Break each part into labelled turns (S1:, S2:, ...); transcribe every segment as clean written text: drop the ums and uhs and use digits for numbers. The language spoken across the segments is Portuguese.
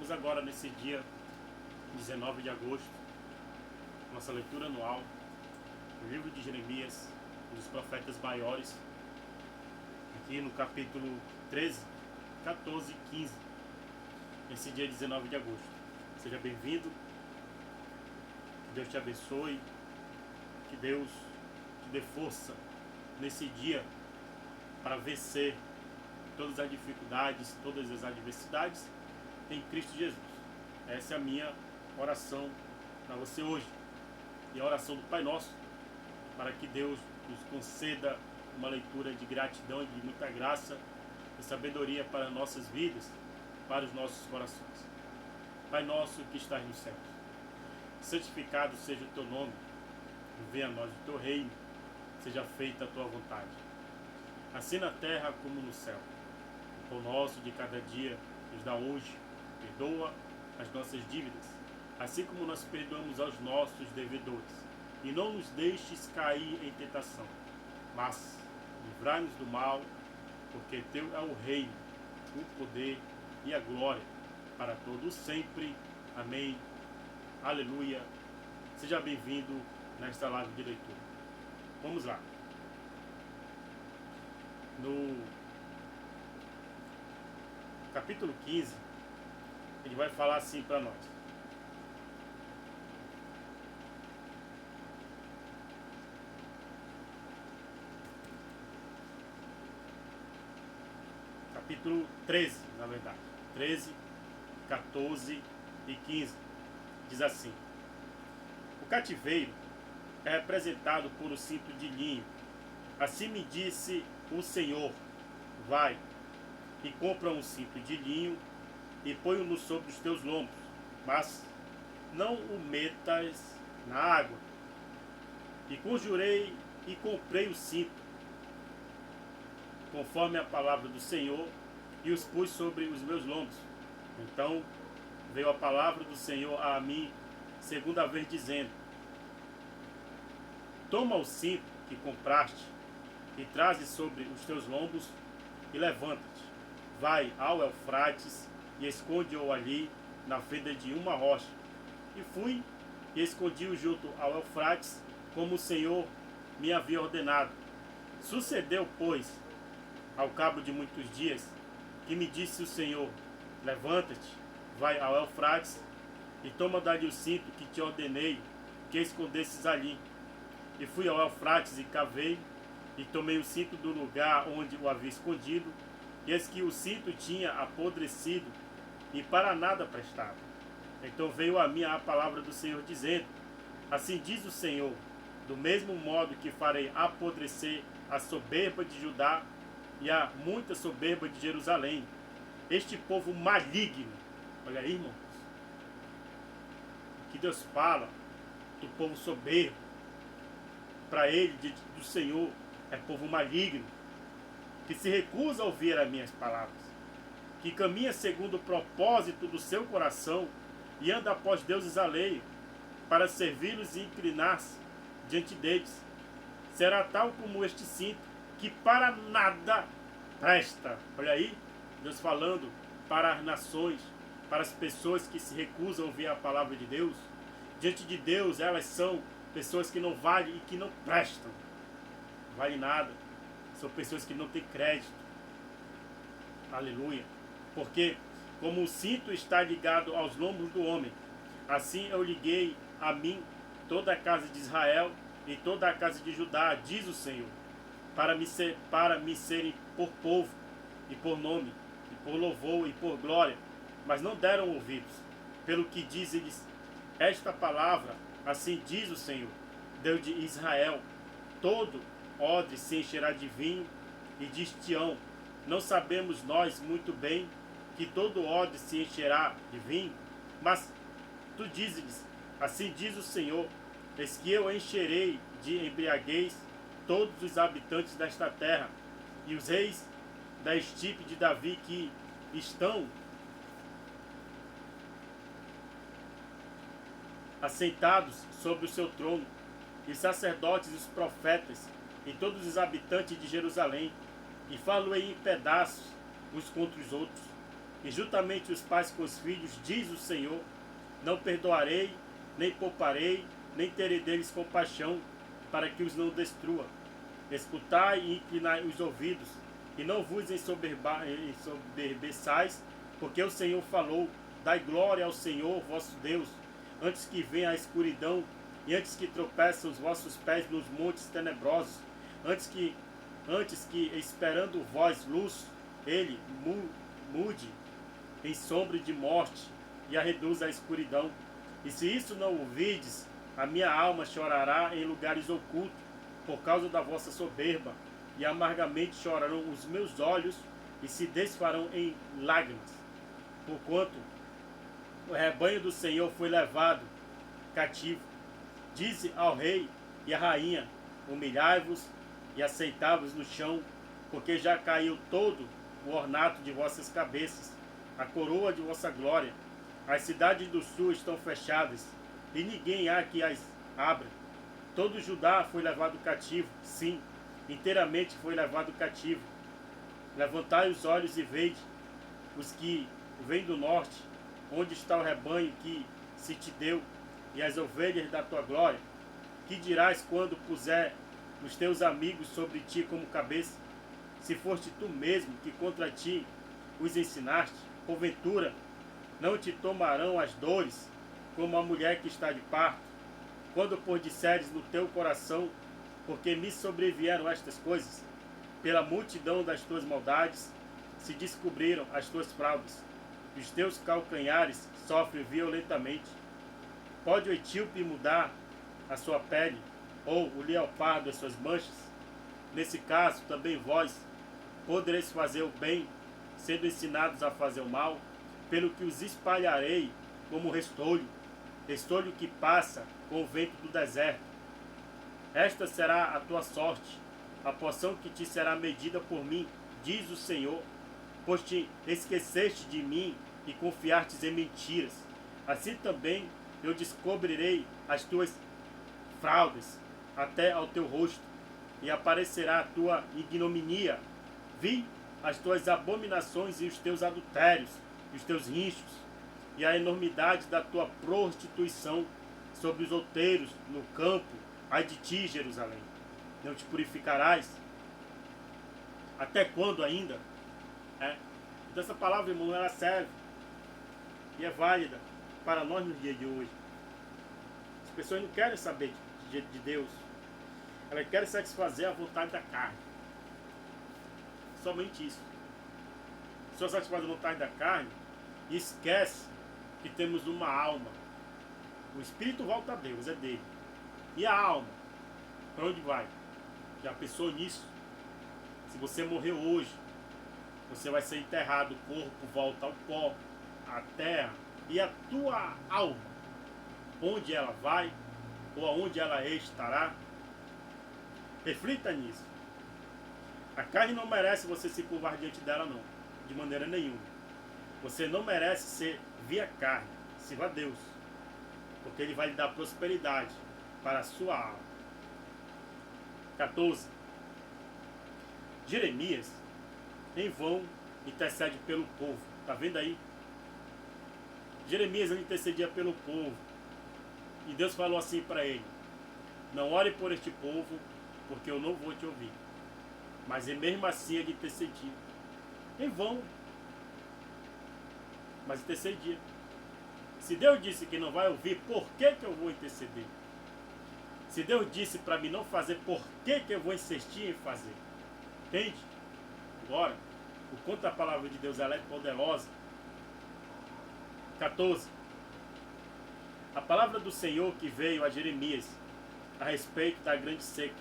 S1: Vamos agora nesse dia 19 de agosto, nossa leitura anual, o livro de Jeremias, dos profetas maiores, aqui no capítulo 13, 14 e 15, nesse dia 19 de agosto. Seja bem-vindo, que Deus te abençoe, que Deus te dê força nesse dia para vencer todas as dificuldades, todas as adversidades em Cristo Jesus. Essa é a minha oração para você hoje. E a oração do Pai Nosso, para que Deus nos conceda uma leitura de gratidão e de muita graça e sabedoria para nossas vidas, para os nossos corações. Pai nosso que estás nos céus, santificado seja o teu nome, venha a nós o teu reino, seja feita a tua vontade, assim na terra como no céu. O pão nosso de cada dia nos dá hoje, perdoa as nossas dívidas, assim como nós perdoamos aos nossos devedores, e não nos deixes cair em tentação, mas livrai-nos do mal, porque teu é o reino, o poder e a glória, para todos sempre. Amém. Aleluia. Seja bem-vindo nesta live de leitura. Vamos lá. No capítulo 15, ele vai falar assim para nós. Capítulo 13, na verdade. 13, 14 e 15. Diz assim: o cativeiro é representado por um cinto de linho. Assim me disse o Senhor: vai e compra um cinto de linho e põe-o sobre os teus lombos, mas não o metas na água. E conjurei e comprei o cinto, conforme a palavra do Senhor, e os pus sobre os meus lombos. Então veio a palavra do Senhor a mim segunda vez, dizendo: toma o cinto que compraste e traze sobre os teus lombos e levanta-te, vai ao Eufrates e esconde-o ali na fenda de uma rocha. E fui e escondi-o junto ao Eufrates, como o Senhor me havia ordenado. Sucedeu, pois, ao cabo de muitos dias, que me disse o Senhor: levanta-te, vai ao Eufrates e toma dali o cinto que te ordenei que escondesses ali. E fui ao Eufrates e cavei e tomei o cinto do lugar onde o havia escondido, e eis que o cinto tinha apodrecido e para nada prestava. Então veio a mim a palavra do Senhor, dizendo: assim diz o Senhor, do mesmo modo que farei apodrecer a soberba de Judá e a muita soberba de Jerusalém, este povo maligno. Olha aí, irmãos, que Deus fala do povo soberbo, para ele, do Senhor, é povo maligno, que se recusa a ouvir as minhas palavras, que caminha segundo o propósito do seu coração e anda após deuses alheios, para servi-los e inclinar-se diante deles. Será tal como este cinto, que para nada presta. Olha aí, Deus falando para as nações, para as pessoas que se recusam a ouvir a palavra de Deus. Diante de Deus, elas são pessoas que não valem e que não prestam. Não vale nada. São pessoas que não têm crédito. Aleluia. Porque como o cinto está ligado aos lombos do homem, assim eu liguei a mim toda a casa de Israel e toda a casa de Judá, diz o Senhor, para me serem por povo e por nome, e por louvor e por glória, mas não deram ouvidos. Pelo que diz-lhes esta palavra, assim diz o Senhor, Deus de Israel: todo odre se encherá de vinho, e diz-te-ão: não sabemos nós muito bem que todo odre se encherá de vinho? Mas tu dizes-lhes: assim diz o Senhor, eis que eu encherei de embriaguez todos os habitantes desta terra, e os reis da estipe de Davi que estão assentados sobre o seu trono, e sacerdotes e os profetas, e todos os habitantes de Jerusalém, e falo-ei em pedaços uns contra os outros. e juntamente os pais com os filhos, diz o Senhor, não perdoarei, nem pouparei, nem terei deles compaixão, para que os não destrua. Escutai e inclinai os ouvidos, e não vos ensoberbeçais, porque o Senhor falou, dai glória ao Senhor vosso Deus, antes que venha a escuridão, e antes que tropeçam os vossos pés nos montes tenebrosos, antes que esperando vós luz, ele mude em sombra de morte, e a reduza à escuridão. E se isso não ouvides, a minha alma chorará em lugares ocultos, por causa da vossa soberba, e amargamente chorarão os meus olhos, e se desfarão em lágrimas. Porquanto o rebanho do Senhor foi levado cativo. Dize ao rei e à rainha, humilhai-vos e aceitai-vos no chão, porque já caiu todo o ornato de vossas cabeças, a coroa de vossa glória. As cidades do sul estão fechadas, e ninguém há que as abra. Todo Judá foi levado cativo, sim, inteiramente foi levado cativo. Levantai os olhos e vede os que vêm do norte, onde está o rebanho que se te deu, e as ovelhas da tua glória. Que dirás quando puser os teus amigos sobre ti como cabeça? Se foste tu mesmo que contra ti os ensinaste, porventura não te tomarão as dores, como a mulher que está de parto, quando por disseres no teu coração, porque me sobrevieram estas coisas, pela multidão das tuas maldades, se descobriram as tuas fraudes, e os teus calcanhares sofrem violentamente. Pode o etíope mudar a sua pele, ou o leopardo as suas manchas? Nesse caso, também vós podereis fazer o bem, sendo ensinados a fazer o mal, pelo que os espalharei como restolho que passa com o vento do deserto. Esta será a tua sorte, a porção que te será medida por mim, diz o Senhor, pois te esqueceste de mim e confiastes em mentiras. Assim também eu descobrirei as tuas fraudes até ao teu rosto, e aparecerá a tua ignominia. Vi as tuas abominações e os teus adultérios, e os teus rinchos, e a enormidade da tua prostituição sobre os outeiros no campo. Ai de ti, Jerusalém, não te purificarás? Até quando ainda? Então essa palavra, irmão, ela serve e é válida para nós no dia de hoje. As pessoas não querem saber de Deus, elas querem satisfazer a vontade da carne. Somente isso. Só satisfaz a vontade da carne e esquece que temos uma alma. O espírito volta a Deus, é dele. E a alma? Para onde vai? Já pensou nisso? Se você morrer hoje, você vai ser enterrado, o corpo volta ao pó, à terra. E a tua alma, onde ela vai, ou aonde ela estará? Reflita nisso. A carne não merece você se curvar diante dela, não. De maneira nenhuma. Você não merece ser via carne. Sirva a Deus. Porque Ele vai lhe dar prosperidade para a sua alma. 14. Jeremias, em vão, intercede pelo povo. Está vendo aí? Jeremias, ele intercedia pelo povo. E Deus falou assim para ele: não ore por este povo, porque eu não vou te ouvir. Mas mesmo assim ele intercedia. Em vão. Mas intercedia. Se Deus disse que não vai ouvir, por que eu vou interceder? Se Deus disse para mim não fazer, por que eu vou insistir em fazer? Entende? Agora, o quanto a palavra de Deus ela é poderosa. 14. A palavra do Senhor que veio a Jeremias a respeito da grande seca.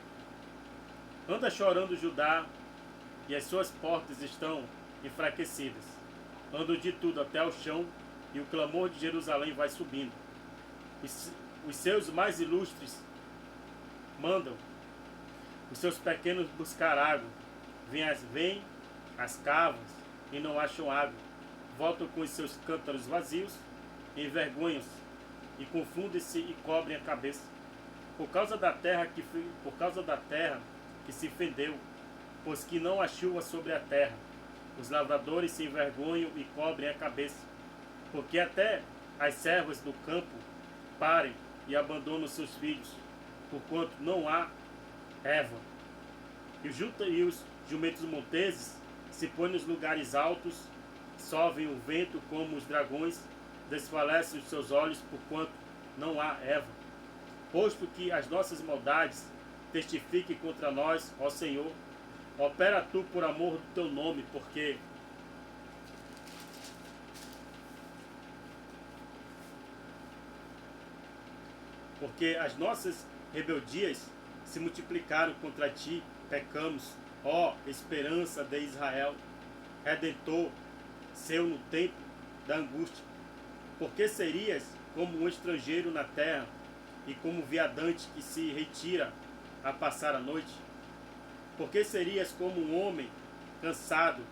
S1: Anda chorando Judá, e as suas portas estão enfraquecidas. Anda de tudo até ao chão, e o clamor de Jerusalém vai subindo. Os seus mais ilustres mandam os seus pequenos buscar água. Vêm as cavas e não acham água. Voltam com os seus cântaros vazios, envergonham-se e confundem-se e cobrem a cabeça. Por causa da terra que se fendeu, pois que não há chuva sobre a terra, os lavradores se envergonham e cobrem a cabeça, porque até as servas do campo parem e abandonam seus filhos, porquanto não há erva. E os jumentos monteses se põem nos lugares altos, sovem o vento como os dragões, desfalecem os seus olhos, porquanto não há erva. Posto que as nossas maldades testifiquem contra nós, ó Senhor, opera tu por amor do teu nome, porque as nossas rebeldias se multiplicaram contra ti, pecamos, ó esperança de Israel, redentor seu no tempo da angústia. Porque serias como um estrangeiro na terra e como um viandante que se retira a passar a noite? Porque serias como um homem cansado,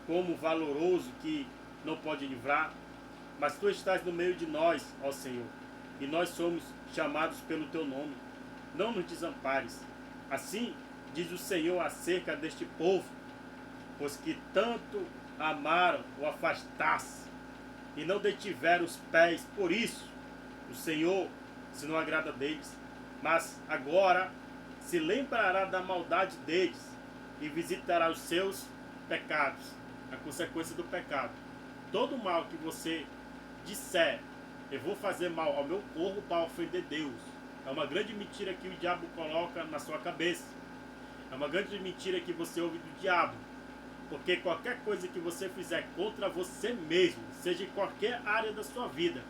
S1: como um valoroso que não pode livrar? Mas tu estás no meio de nós, ó Senhor, e nós somos chamados pelo teu nome. Não nos desampares. Assim diz o Senhor acerca deste povo, pois que tanto amaram o afastasse e não detiveram os pés. Por isso o Senhor se não agrada deles, mas agora se lembrará da maldade deles e visitará os seus pecados. A consequência do pecado. Todo mal que você disser, eu vou fazer mal ao meu corpo para ofender Deus, é uma grande mentira que o diabo coloca na sua cabeça. É uma grande mentira que você ouve do diabo. Porque qualquer coisa que você fizer contra você mesmo, seja em qualquer área da sua vida,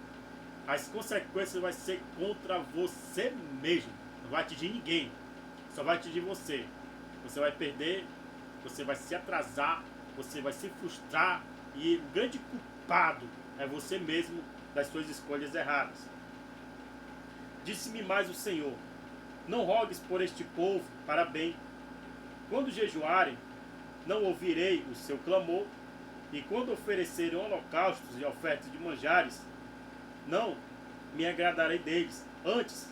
S1: as consequências vão ser contra você mesmo. Não vai atingir ninguém. Só vai atingir você. Você vai perder, você vai se atrasar, você vai se frustrar. E o grande culpado é você mesmo das suas escolhas erradas. Disse-me mais o Senhor: não rogues por este povo para bem. Quando jejuarem, não ouvirei o seu clamor, e quando oferecerem holocaustos e ofertas de manjares, não me agradarei deles. Antes,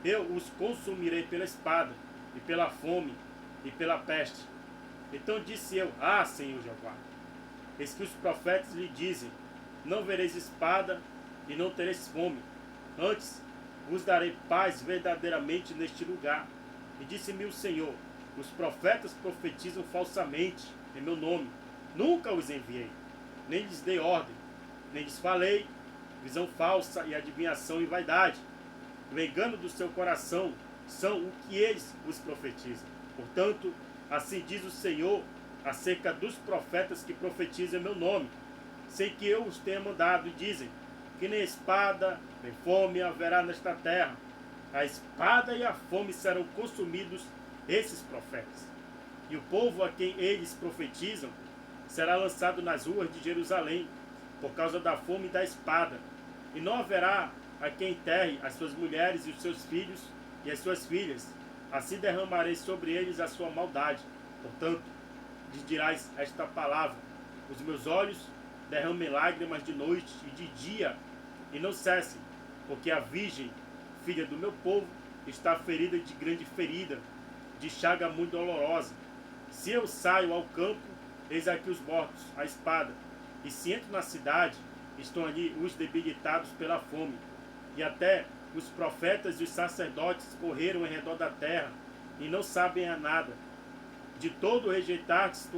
S1: eu os consumirei pela espada, e pela fome, e pela peste. Então disse eu: ah, Senhor Jeová, eis que os profetas lhe dizem: não vereis espada, e não tereis fome. Antes, vos darei paz verdadeiramente neste lugar. E disse-me o Senhor: os profetas profetizam falsamente em meu nome. Nunca os enviei, nem lhes dei ordem, nem lhes falei visão falsa e adivinhação e vaidade. O engano do seu coração são o que eles vos profetizam. Portanto, assim diz o Senhor acerca dos profetas que profetizam em meu nome, sem que eu os tenha mandado, e dizem que nem espada, nem fome haverá nesta terra. A espada e a fome serão consumidos esses profetas. E o povo a quem eles profetizam será lançado nas ruas de Jerusalém, por causa da fome e da espada. E não haverá a quem enterre as suas mulheres e os seus filhos e as suas filhas. Assim derramarei sobre eles a sua maldade. Portanto, lhes dirás esta palavra: os meus olhos derramem lágrimas de noite e de dia, e não cessem, porque a virgem, filha do meu povo, está ferida de grande ferida, de chaga muito dolorosa. Se eu saio ao campo, eis aqui os mortos, a espada. E se entro na cidade, estão ali os debilitados pela fome. E até os profetas e os sacerdotes correram em redor da terra, e não sabem a nada. De todo rejeitastes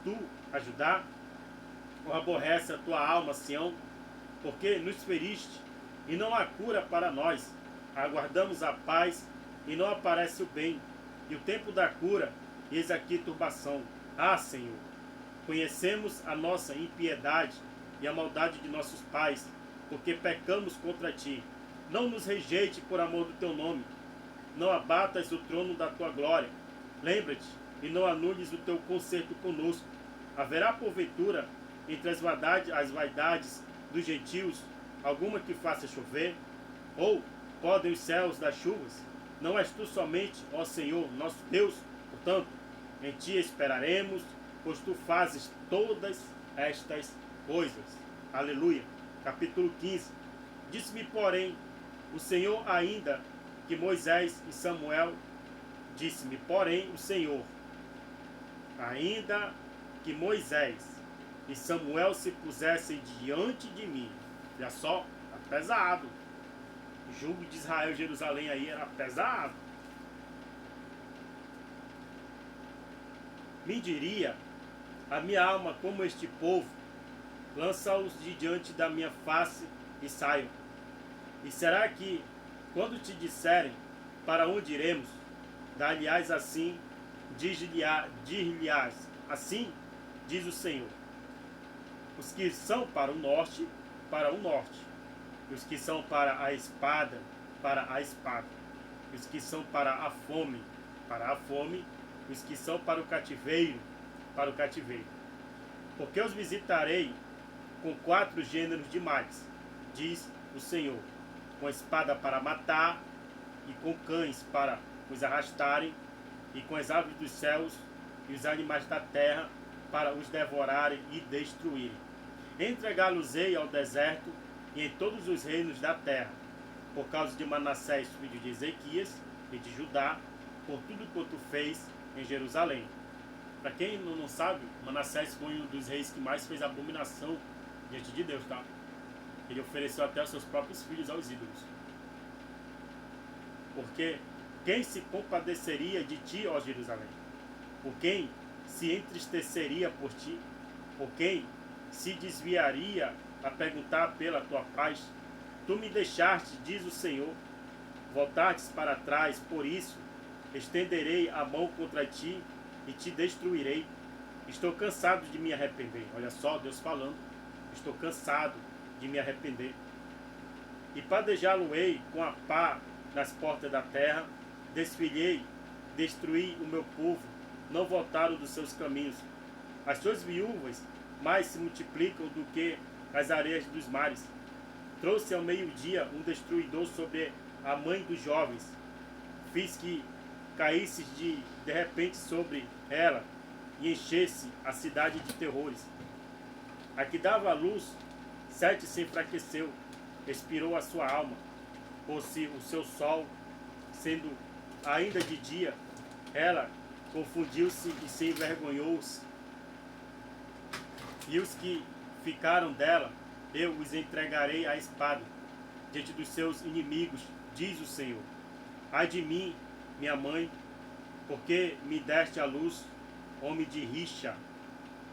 S1: tu a Judá? Ou aborrece a tua alma, Sião? Porque nos feriste, e não há cura para nós. Aguardamos a paz, e não aparece o bem. E o tempo da cura, eis aqui turbação. Ah, Senhor, conhecemos a nossa impiedade e a maldade de nossos pais, porque pecamos contra ti. Não nos rejeite por amor do teu nome. Não abatas o trono da tua glória. Lembra-te e não anules o teu concerto conosco. Haverá porventura entre as vaidades dos gentios alguma que faça chover? Ou podem os céus dar chuvas? Não és tu somente, ó Senhor, nosso Deus? Portanto, em ti esperaremos, pois tu fazes todas estas coisas. Aleluia. Capítulo 15. Disse-me, porém, o Senhor ainda que Moisés e Samuel, disse-me, porém, o Senhor, ainda que Moisés e Samuel se pusessem diante de mim. Olha só, tá pesado. O jugo de Israel e Jerusalém aí era pesado. Me diria a minha alma como este povo, lança-os de diante da minha face e saiam. E será que, quando te disserem para onde iremos, dar-lhe-ás assim, dir-lhe-ás assim, diz o Senhor. Os que são para o norte, e os que são para a espada, e os que são para a fome, e os que são para o cativeiro, Porque os visitarei com 4 gêneros de males, diz o Senhor, com espada para matar, e com cães para os arrastarem, e com as aves dos céus e os animais da terra para os devorarem e destruírem. Entregá-los-ei ao deserto e em todos os reinos da terra, por causa de Manassés, filho de Ezequias, e de Judá, por tudo quanto fez em Jerusalém. Para quem não sabe, Manassés foi um dos reis que mais fez abominação diante de Deus, tá? Ele ofereceu até os seus próprios filhos aos ídolos. Porque quem se compadeceria de ti, ó Jerusalém? Por quem se entristeceria por ti? Por quem se desviaria a perguntar pela tua paz? Tu me deixaste, diz o Senhor, voltastes para trás, por isso estenderei a mão contra ti e te destruirei. Estou cansado de me arrepender. Olha só, Deus falando. Estou cansado de me arrepender. E padejá-lo-ei com a pá nas portas da terra. Desfilhei, destruí o meu povo, não voltaram dos seus caminhos. As suas viúvas mais se multiplicam do que as areias dos mares. Trouxe ao meio-dia um destruidor sobre a mãe dos jovens. Fiz que caísse de repente sobre ela e enchesse a cidade de terrores. A que dava a luz, 7 se enfraqueceu, expirou a sua alma, pôs-se o seu sol, sendo ainda de dia, ela confundiu-se e se envergonhou-se. E os que ficaram dela, eu os entregarei à espada, diante dos seus inimigos, diz o Senhor. Ai de mim, minha mãe, porque me deste a luz, homem de rixa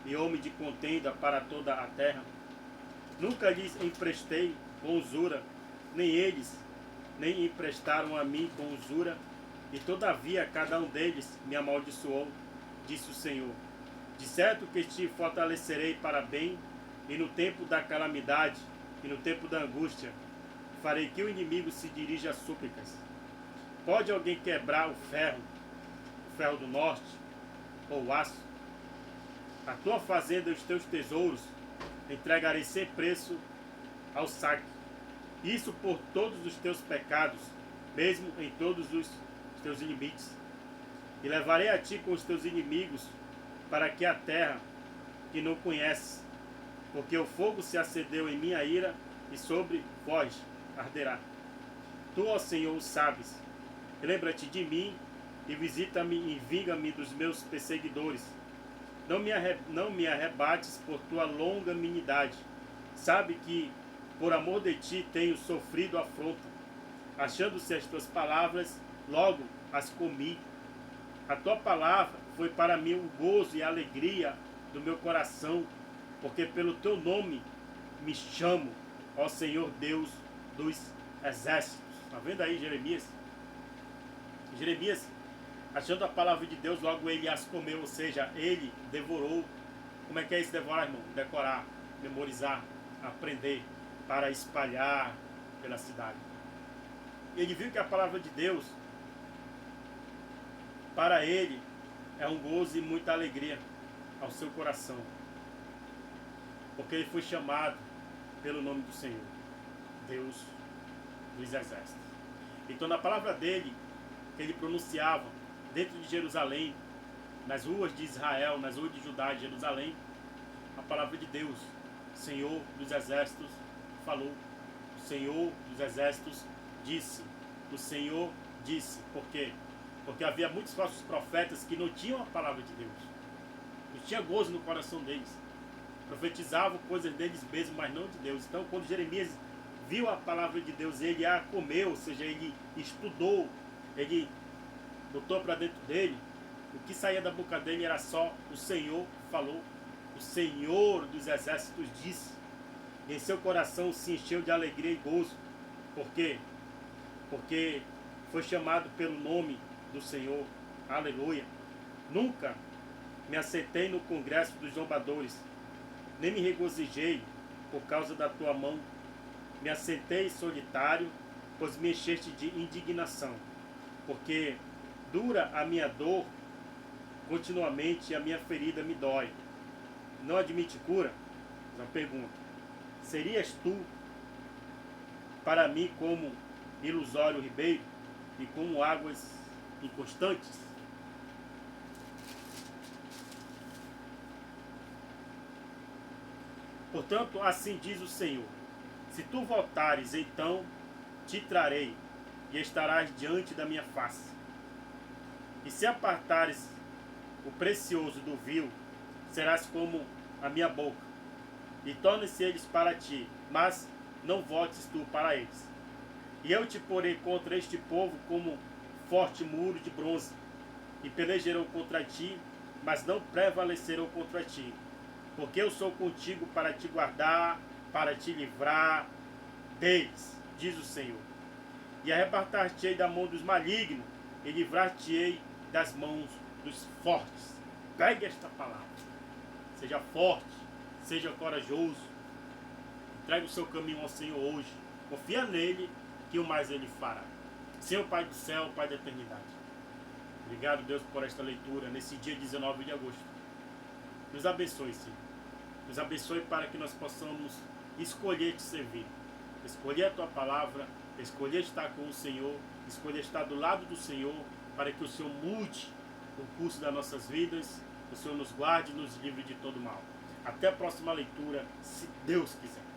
S1: e homem de contenda para toda a terra. Nunca lhes emprestei com usura, nem eles nem emprestaram a mim com usura, e todavia cada um deles me amaldiçoou, disse o Senhor. De certo que te fortalecerei para bem, e no tempo da calamidade, e no tempo da angústia, farei que o inimigo se dirija a súplicas. Pode alguém quebrar o ferro do norte, ou o aço? A tua fazenda e os teus tesouros entregarei sem preço ao saque. Isso por todos os teus pecados, mesmo em todos os teus limites. E levarei a ti com os teus inimigos, para que a terra que não conheces, porque o fogo se acendeu em minha ira, e sobre vós arderá. Tu, ó Senhor, o sabes. Lembra-te de mim, e visita-me e vinga-me dos meus perseguidores. Não me arrebates por tua longanimidade. Sabe que, por amor de ti, tenho sofrido afronta. Achando-se as tuas palavras, logo as comi. A tua palavra foi para mim o gozo e a alegria do meu coração, porque pelo teu nome me chamo, ó Senhor Deus dos exércitos. Está vendo aí Jeremias? Jeremias, achando a palavra de Deus, logo ele as comeu, ou seja, ele devorou. Como é que é isso devorar, irmão? Decorar, memorizar, aprender, para espalhar pela cidade. Ele viu que a palavra de Deus, para ele, é um gozo e muita alegria ao seu coração. Porque ele foi chamado pelo nome do Senhor, Deus dos exércitos. Então, na palavra dele, que ele pronunciava dentro de Jerusalém, nas ruas de Israel, nas ruas de Judá e Jerusalém, a palavra de Deus, Senhor dos exércitos, falou. O Senhor dos exércitos disse. O Senhor disse. Por quê? Porque havia muitos falsos profetas que não tinham a palavra de Deus. tinha gozo no coração deles. Profetizavam coisas deles mesmos, mas não de Deus. Então, quando Jeremias viu a palavra de Deus, ele a comeu, ou seja, ele estudou, ele botou para dentro dele. O que saía da boca dele era só: o Senhor falou, o Senhor dos exércitos disse. E em seu coração se encheu de alegria e gozo. Por quê? Porque foi chamado pelo nome do Senhor. Aleluia. Nunca me assentei no congresso dos zombadores, nem me regozijei por causa da tua mão. Me assentei solitário, pois me encheste de indignação. Porque dura a minha dor continuamente, e a minha ferida me dói. Não admite cura? Uma pergunta. Serias tu para mim como ilusório ribeiro e como águas inconstantes? Portanto, assim diz o Senhor: se tu voltares, então te trarei e estarás diante da minha face. E se apartares o precioso do vil, serás como a minha boca, e tornem-se eles para ti, mas não voltes tu para eles. E eu te porei contra este povo como forte muro de bronze, e pelejarão contra ti, mas não prevalecerão contra ti, porque eu sou contigo para te guardar, para te livrar deles, diz o Senhor. E arrebatar-te-ei da mão dos malignos, e livrar-te-ei das mãos dos fortes. Pegue esta palavra. Seja forte, seja corajoso. Entregue o seu caminho ao Senhor hoje. Confia nele, que o mais ele fará. Senhor Pai do céu, Pai da eternidade. Obrigado, Deus, por esta leitura nesse dia 19 de agosto. Nos abençoe, Senhor. Nos abençoe para que nós possamos escolher te servir. Escolher a tua palavra, escolher estar com o Senhor, escolher estar do lado do Senhor, para que o Senhor mude o curso das nossas vidas, o Senhor nos guarde e nos livre de todo mal. Até a próxima leitura, se Deus quiser.